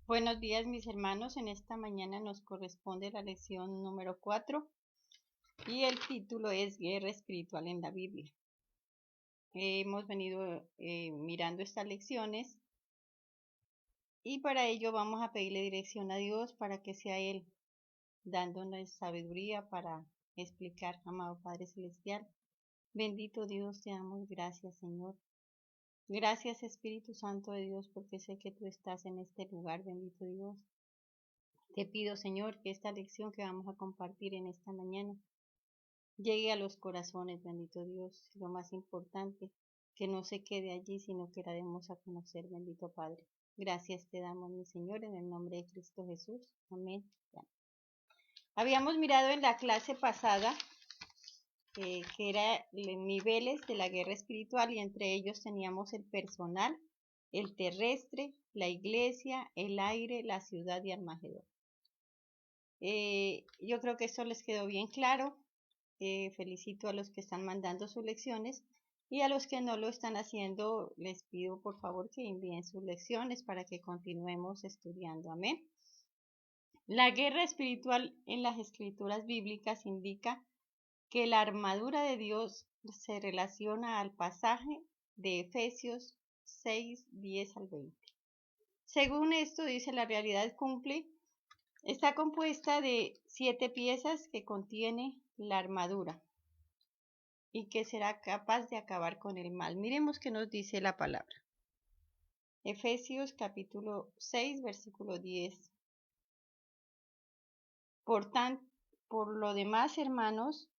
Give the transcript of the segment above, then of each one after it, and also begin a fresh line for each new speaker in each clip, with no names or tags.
Buenos días, mis hermanos. En esta mañana nos corresponde la lección número 4 y el título es Guerra Espiritual en la Biblia. Hemos venido mirando estas lecciones y para ello vamos a pedirle dirección a Dios para que sea Él dándonos sabiduría para explicar, amado Padre Celestial. Bendito Dios, te damos gracias, Señor. Gracias, Espíritu Santo de Dios, porque sé que tú estás en este lugar, bendito Dios. Te pido, Señor, que esta lección que vamos a compartir en esta mañana llegue a los corazones, bendito Dios. Lo más importante, que no se quede allí, sino que la demos a conocer, bendito Padre. Gracias te damos, mi Señor, en el nombre de Cristo Jesús. Amén. Habíamos mirado en la clase pasada que era niveles de la guerra espiritual y entre ellos teníamos el personal, el terrestre, la iglesia, el aire, la ciudad y Armagedón. Yo creo que esto les quedó bien claro. Felicito a los que están mandando sus lecciones y a los que no lo están haciendo les pido por favor que envíen sus lecciones para que continuemos estudiando. Amén. La guerra espiritual en las escrituras bíblicas indica que la armadura de Dios se relaciona al pasaje de Efesios 6, 10 al 20. Según esto dice, la realidad cumple. Está compuesta de 7 piezas que contiene la armadura y que será capaz de acabar con el mal. Miremos qué nos dice la palabra. Efesios capítulo 6, versículo 10. Por lo demás, hermanos,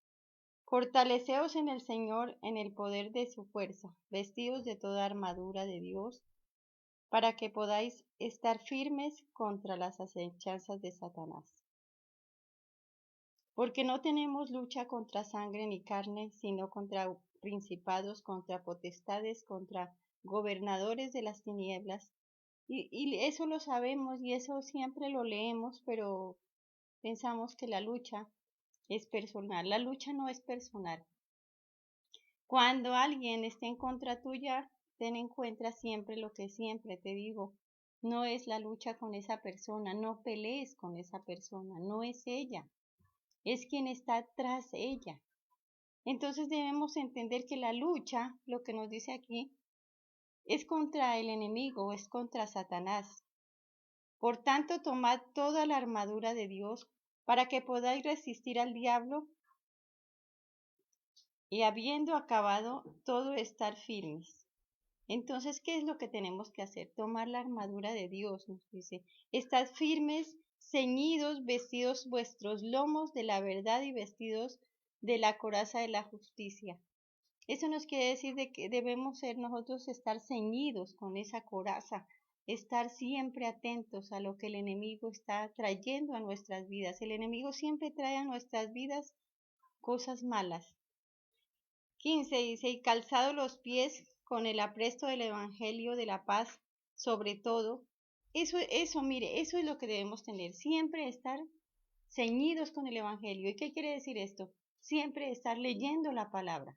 fortaleceos en el Señor en el poder de su fuerza, vestidos de toda armadura de Dios, para que podáis estar firmes contra las acechanzas de Satanás. Porque no tenemos lucha contra sangre ni carne, sino contra principados, contra potestades, contra gobernadores de las tinieblas. Y eso lo sabemos y eso siempre lo leemos, pero pensamos que la lucha es personal. La lucha no es personal. Cuando alguien esté en contra tuya, ten en cuenta siempre lo que siempre te digo. No es la lucha con esa persona, no pelees con esa persona, no es ella. Es quien está tras ella. Entonces debemos entender que la lucha, lo que nos dice aquí, es contra el enemigo, es contra Satanás. Por tanto, tomad toda la armadura de Dios para que podáis resistir al diablo y habiendo acabado todo estar firmes. Entonces, ¿qué es lo que tenemos que hacer? Tomar la armadura de Dios, nos dice. Estad firmes, ceñidos, vestidos vuestros lomos de la verdad y vestidos de la coraza de la justicia. Eso nos quiere decir de que debemos ser nosotros estar ceñidos con esa coraza, estar siempre atentos a lo que el enemigo está trayendo a nuestras vidas. El enemigo siempre trae a nuestras vidas cosas malas. 15 dice, y calzado los pies con el apresto del evangelio de la paz, sobre todo. Mire, eso es lo que debemos tener, siempre estar ceñidos con el evangelio. ¿Y qué quiere decir esto? Siempre estar leyendo la palabra.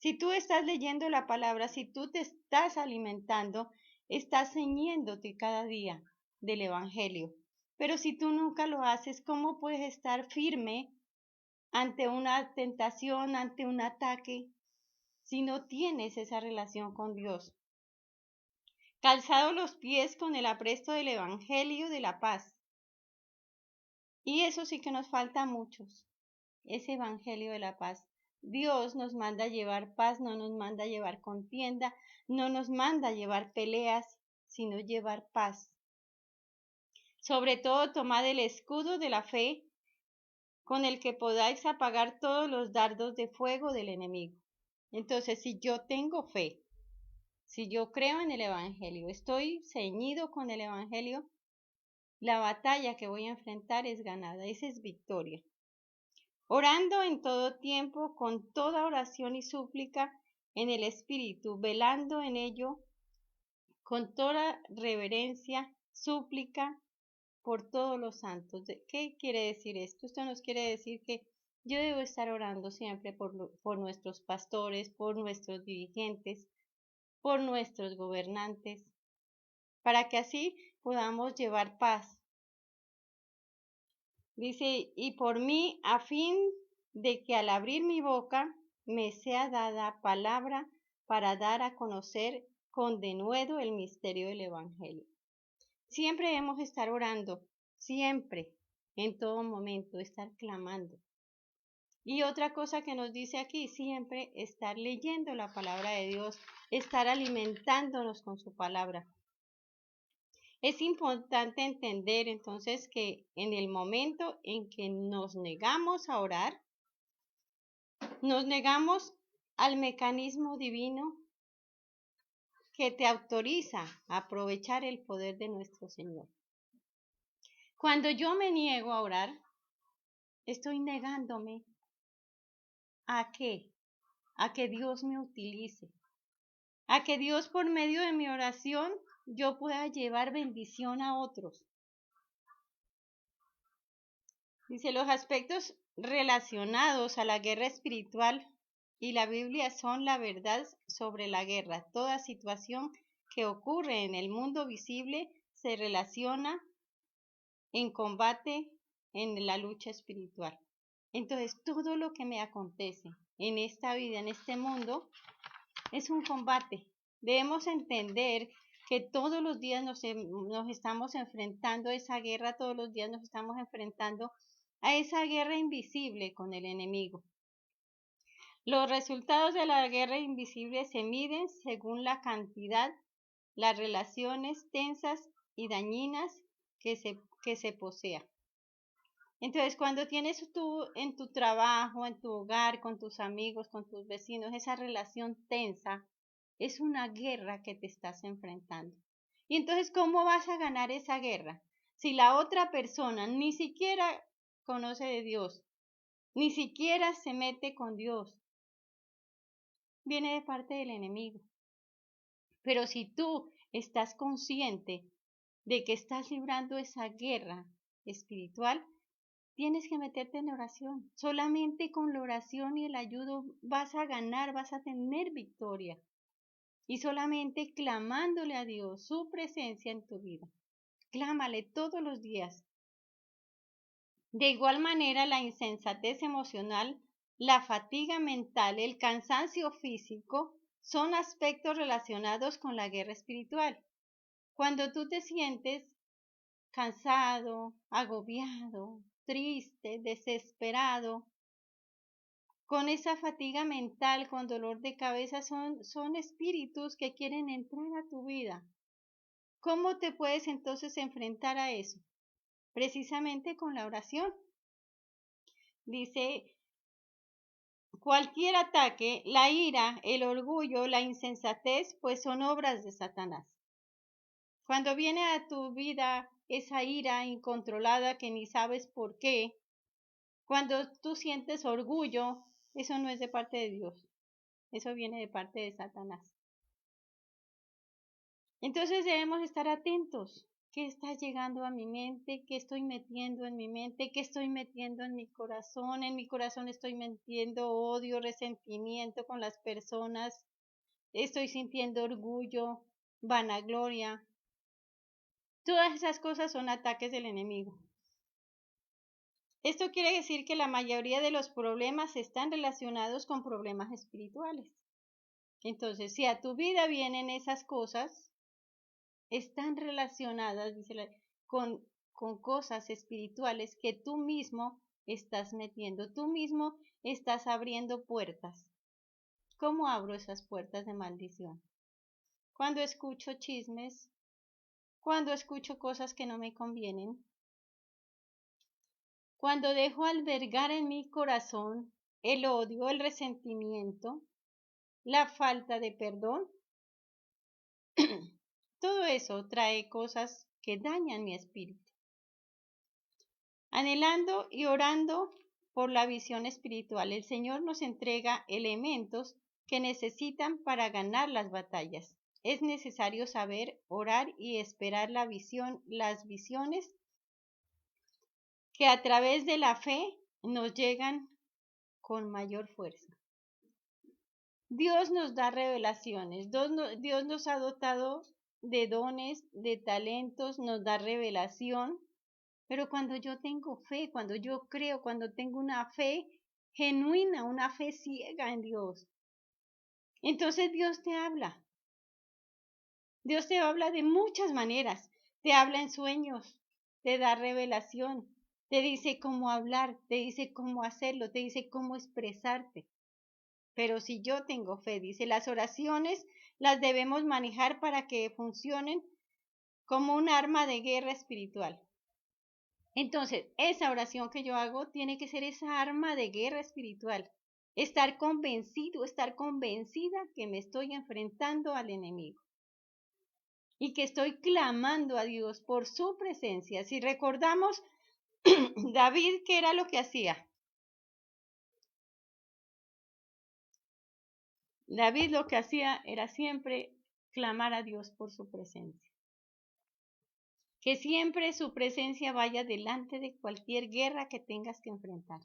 Si tú estás leyendo la palabra, si tú te estás alimentando, estás ceñiéndote cada día del evangelio. Pero si tú nunca lo haces, ¿cómo puedes estar firme ante una tentación, ante un ataque, si no tienes esa relación con Dios? Calzado los pies con el apresto del evangelio de la paz. Y eso sí que nos falta a muchos, ese evangelio de la paz. Dios nos manda a llevar paz, no nos manda a llevar contienda, no nos manda a llevar peleas, sino llevar paz. Sobre todo, tomad el escudo de la fe, con el que podáis apagar todos los dardos de fuego del enemigo. Entonces, si yo tengo fe, si yo creo en el evangelio, estoy ceñido con el evangelio, la batalla que voy a enfrentar es ganada, esa es victoria. Orando en todo tiempo, con toda oración y súplica en el Espíritu, velando en ello con toda reverencia, súplica por todos los santos. ¿Qué quiere decir esto? Esto nos quiere decir que yo debo estar orando siempre por nuestros pastores, por nuestros dirigentes, por nuestros gobernantes, para que así podamos llevar paz. Dice, y por mí, a fin de que al abrir mi boca me sea dada palabra para dar a conocer con denuedo el misterio del Evangelio. Siempre debemos estar orando, siempre, en todo momento, estar clamando. Y otra cosa que nos dice aquí, siempre estar leyendo la palabra de Dios, estar alimentándonos con su palabra. Es importante entender entonces que en el momento en que nos negamos a orar, nos negamos al mecanismo divino que te autoriza a aprovechar el poder de nuestro Señor. Cuando yo me niego a orar, estoy negándome ¿a qué? A que Dios me utilice, a que Dios por medio de mi oración yo pueda llevar bendición a otros. Dice, los aspectos relacionados a la guerra espiritual y la Biblia son la verdad sobre la guerra. Toda situación que ocurre en el mundo visible se relaciona en combate en la lucha espiritual. Entonces, todo lo que me acontece en esta vida, en este mundo, es un combate. Debemos entender que todos los días nos estamos enfrentando a esa guerra, todos los días nos estamos enfrentando a esa guerra invisible con el enemigo. Los resultados de la guerra invisible se miden según la cantidad, las relaciones tensas y dañinas que se posea. Entonces, cuando tienes tú en tu trabajo, en tu hogar, con tus amigos, con tus vecinos, esa relación tensa, es una guerra que te estás enfrentando. Y entonces, ¿cómo vas a ganar esa guerra? Si la otra persona ni siquiera conoce de Dios, ni siquiera se mete con Dios, viene de parte del enemigo. Pero si tú estás consciente de que estás librando esa guerra espiritual, tienes que meterte en oración. Solamente con la oración y el ayuno vas a ganar, vas a tener victoria. Y solamente clamándole a Dios su presencia en tu vida. Clámale todos los días. De igual manera, la insensatez emocional, la fatiga mental, el cansancio físico son aspectos relacionados con la guerra espiritual. Cuando tú te sientes cansado, agobiado, triste, desesperado, con esa fatiga mental, con dolor de cabeza, son espíritus que quieren entrar a tu vida. ¿Cómo te puedes entonces enfrentar a eso? Precisamente con la oración. Dice, cualquier ataque, la ira, el orgullo, la insensatez, pues son obras de Satanás. Cuando viene a tu vida esa ira incontrolada que ni sabes por qué, cuando tú sientes orgullo, eso no es de parte de Dios, eso viene de parte de Satanás. Entonces debemos estar atentos. ¿Qué está llegando a mi mente? ¿Qué estoy metiendo en mi mente? ¿Qué estoy metiendo en mi corazón? En mi corazón estoy metiendo odio, resentimiento con las personas. Estoy sintiendo orgullo, vanagloria. Todas esas cosas son ataques del enemigo. Esto quiere decir que la mayoría de los problemas están relacionados con problemas espirituales. Entonces, si a tu vida vienen esas cosas, están relacionadas, con cosas espirituales que tú mismo estás metiendo, tú mismo estás abriendo puertas. ¿Cómo abro esas puertas de maldición? Cuando escucho chismes, cuando escucho cosas que no me convienen, cuando dejo albergar en mi corazón el odio, el resentimiento, la falta de perdón, todo eso trae cosas que dañan mi espíritu. Anhelando y orando por la visión espiritual, el Señor nos entrega elementos que necesitan para ganar las batallas. Es necesario saber orar y esperar la visión, las visiones que a través de la fe nos llegan con mayor fuerza. Dios nos da revelaciones, Dios nos ha dotado de dones, de talentos, nos da revelación, pero cuando yo tengo fe, cuando yo creo, cuando tengo una fe genuina, una fe ciega en Dios, entonces Dios te habla. Dios te habla de muchas maneras. Te habla en sueños, te da revelación, te dice cómo hablar, te dice cómo hacerlo, te dice cómo expresarte. Pero si yo tengo fe, dice, las oraciones las debemos manejar para que funcionen como un arma de guerra espiritual. Entonces, esa oración que yo hago tiene que ser esa arma de guerra espiritual. Estar convencido, estar convencida que me estoy enfrentando al enemigo y que estoy clamando a Dios por su presencia. Si recordamos, David, ¿qué era lo que hacía? David lo que hacía era siempre clamar a Dios por su presencia. Que siempre su presencia vaya delante de cualquier guerra que tengas que enfrentar.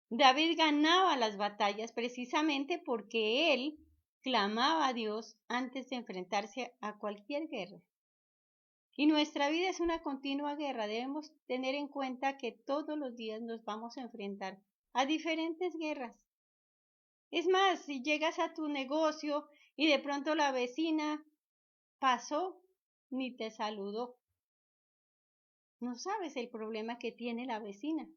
David ganaba las batallas precisamente porque él clamaba a Dios antes de enfrentarse a cualquier guerra. Y nuestra vida es una continua guerra. Debemos tener en cuenta que todos los días nos vamos a enfrentar a diferentes guerras. Es más, si llegas a tu negocio y de pronto la vecina pasó ni te saludó, no sabes el problema que tiene la vecina.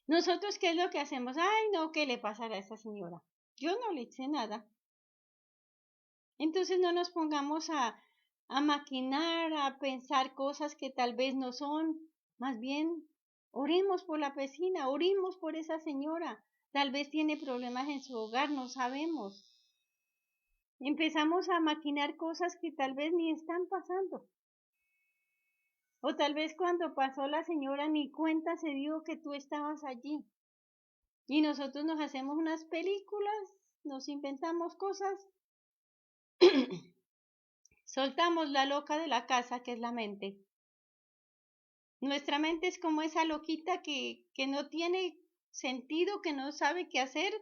Nosotros, ¿qué es lo que hacemos? Ay, no, ¿qué le pasará a esa señora? Yo no le hice nada. Entonces no nos pongamos a maquinar, a pensar cosas que tal vez no son. Más bien, oremos por la vecina, oremos por esa señora. Tal vez tiene problemas en su hogar, no sabemos. Empezamos a maquinar cosas que tal vez ni están pasando. O tal vez cuando pasó la señora ni cuenta se dio que tú estabas allí. Y nosotros nos hacemos unas películas, nos inventamos cosas, soltamos la loca de la casa que es la mente. Nuestra mente es como esa loquita que no tiene sentido, que no sabe qué hacer.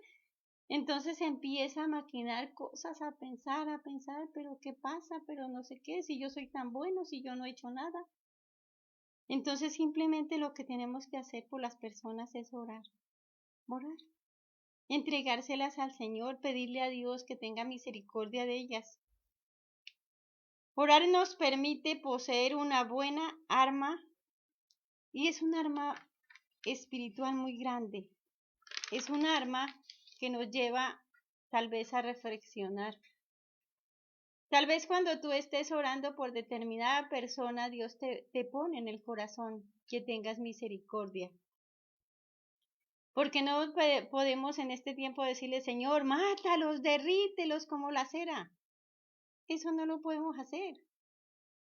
Entonces empieza a maquinar cosas, a pensar, pero ¿qué pasa? Pero no sé qué, si yo soy tan bueno, si yo no he hecho nada. Entonces simplemente lo que tenemos que hacer por las personas es orar, entregárselas al Señor, pedirle a Dios que tenga misericordia de ellas. Orar nos permite poseer una buena arma y es un arma espiritual muy grande. Es un arma que nos lleva tal vez a reflexionar. Tal vez cuando tú estés orando por determinada persona, Dios te pone en el corazón que tengas misericordia. Porque no podemos en este tiempo decirle, Señor, mátalos, derrítelos como la cera. Eso no lo podemos hacer.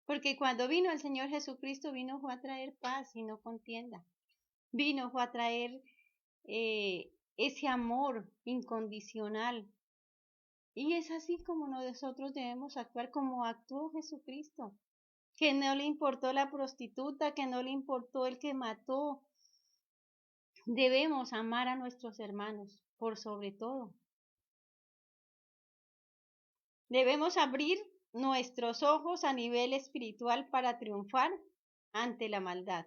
Porque cuando vino el Señor Jesucristo, vino fue a traer paz y no contienda. Vino fue a traer ese amor incondicional. Y es así como nosotros debemos actuar, como actuó Jesucristo. Que no le importó la prostituta, que no le importó el que mató. Debemos amar a nuestros hermanos por sobre todo. Debemos abrir nuestros ojos a nivel espiritual para triunfar ante la maldad.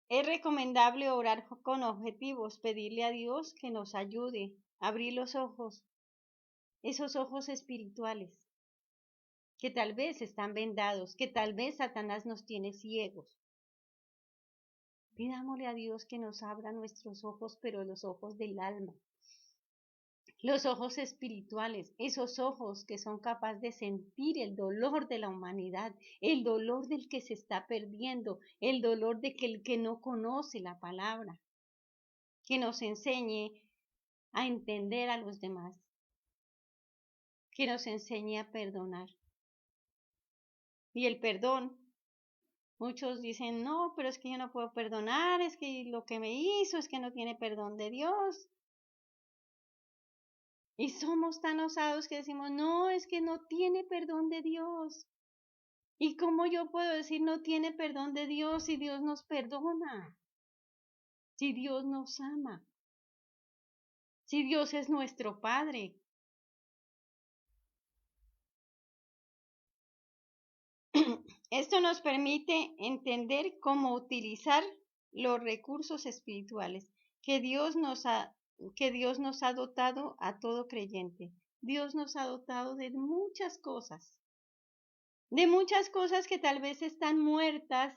Es recomendable orar con objetivos, pedirle a Dios que nos ayude a abrir los ojos, esos ojos espirituales, que tal vez están vendados, que tal vez Satanás nos tiene ciegos. Pidámosle a Dios que nos abra nuestros ojos, pero los ojos del alma, los ojos espirituales, esos ojos que son capaces de sentir el dolor de la humanidad, el dolor del que se está perdiendo, el dolor de que el que no conoce la palabra, que nos enseñe a entender a los demás, que nos enseñe a perdonar. Y el perdón, muchos dicen, no, pero es que yo no puedo perdonar, es que lo que me hizo es que no tiene perdón de Dios. Y somos tan osados que decimos, no, es que no tiene perdón de Dios. ¿Y cómo yo puedo decir no tiene perdón de Dios si Dios nos perdona? Si Dios nos ama. Si Dios es nuestro Padre. Esto nos permite entender cómo utilizar los recursos espirituales que que Dios nos ha dotado a todo creyente. Dios nos ha dotado de muchas cosas que tal vez están muertas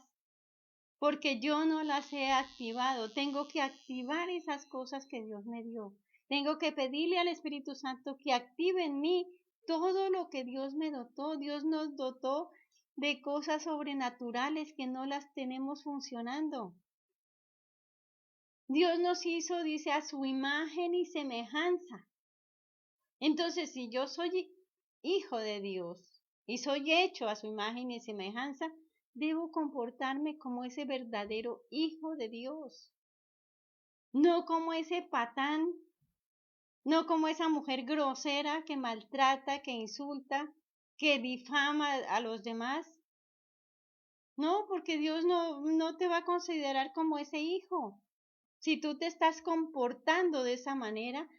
porque yo no las he activado. Tengo que activar esas cosas que Dios me dio. Tengo que pedirle al Espíritu Santo que active en mí todo lo que Dios me dotó. Dios nos dotó de cosas sobrenaturales que no las tenemos funcionando. Dios nos hizo, dice, a su imagen y semejanza. Entonces, si yo soy hijo de Dios y soy hecho a su imagen y semejanza, debo comportarme como ese verdadero hijo de Dios, no como ese patán, no como esa mujer grosera que maltrata, que insulta, que difama a los demás. No, porque Dios no te va a considerar como ese hijo. Si tú te estás comportando de esa manera,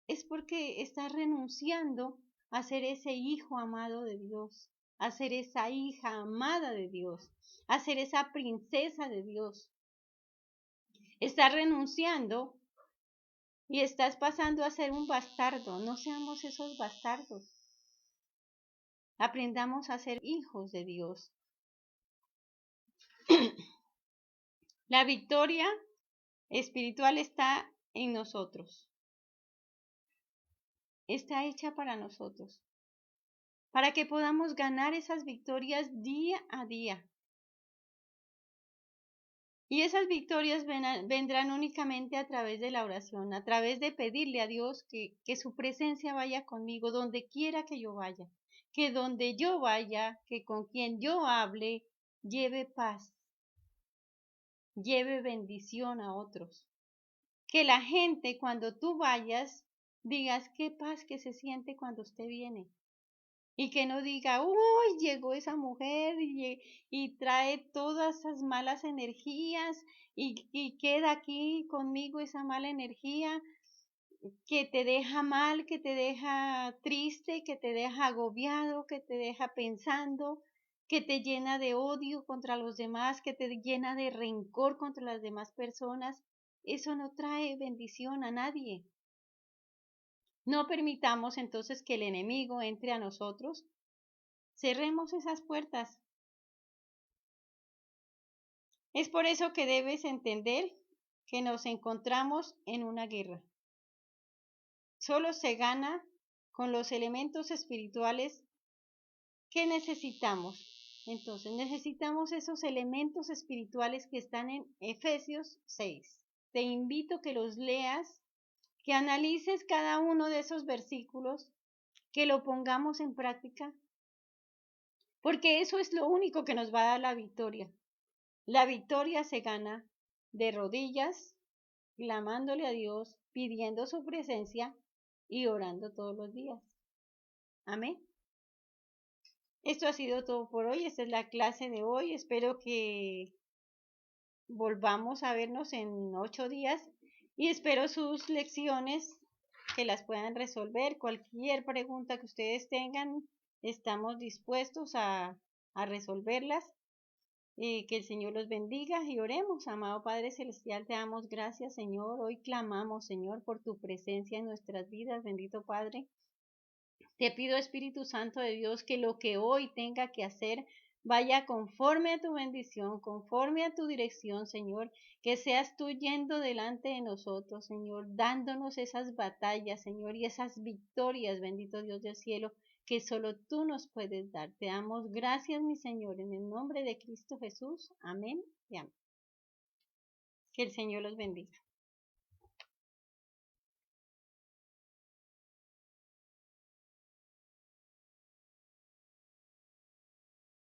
es porque estás renunciando a ser ese hijo amado de Dios, a ser esa hija amada de Dios, a ser esa princesa de Dios. Estás renunciando y estás pasando a ser un bastardo. No seamos esos bastardos. Aprendamos a ser hijos de Dios. La victoria espiritual está en nosotros. Está hecha para nosotros, para que podamos ganar esas victorias día a día. Y esas victorias vendrán únicamente a través de la oración, a través de pedirle a Dios que su presencia vaya conmigo donde quiera que yo vaya, que donde yo vaya, que con quien yo hable, lleve paz, lleve bendición a otros. Que la gente cuando tú vayas digas qué paz que se siente cuando usted viene. Y que no diga, uy, llegó esa mujer y trae todas esas malas energías y queda aquí conmigo esa mala energía que te deja mal, que te deja triste, que te deja agobiado, que te deja pensando, que te llena de odio contra los demás, que te llena de rencor contra las demás personas. Eso no trae bendición a nadie. No permitamos entonces que el enemigo entre a nosotros. Cerremos esas puertas. Es por eso que debes entender que nos encontramos en una guerra. Solo se gana con los elementos espirituales que necesitamos. Entonces, necesitamos esos elementos espirituales que están en Efesios 6. Te invito a que los leas, que analices cada uno de esos versículos, que lo pongamos en práctica, porque eso es lo único que nos va a dar la victoria. La victoria se gana de rodillas, clamándole a Dios, pidiendo su presencia y orando todos los días. Amén. Esto ha sido todo por hoy. Esta es la clase de hoy. Espero que volvamos a vernos en 8 días y espero sus lecciones que las puedan resolver. Cualquier pregunta que ustedes tengan, estamos dispuestos a resolverlas. Que el Señor los bendiga y oremos. Amado Padre Celestial, te damos gracias, Señor. Hoy clamamos, Señor, por tu presencia en nuestras vidas, bendito Padre. Te pido, Espíritu Santo de Dios, que lo que hoy tenga que hacer vaya conforme a tu bendición, conforme a tu dirección, Señor. Que seas tú yendo delante de nosotros, Señor, dándonos esas batallas, Señor, y esas victorias, bendito Dios del cielo, que solo tú nos puedes dar. Te damos gracias, mi Señor, en el nombre de Cristo Jesús. Amén y amén. Que el Señor los bendiga.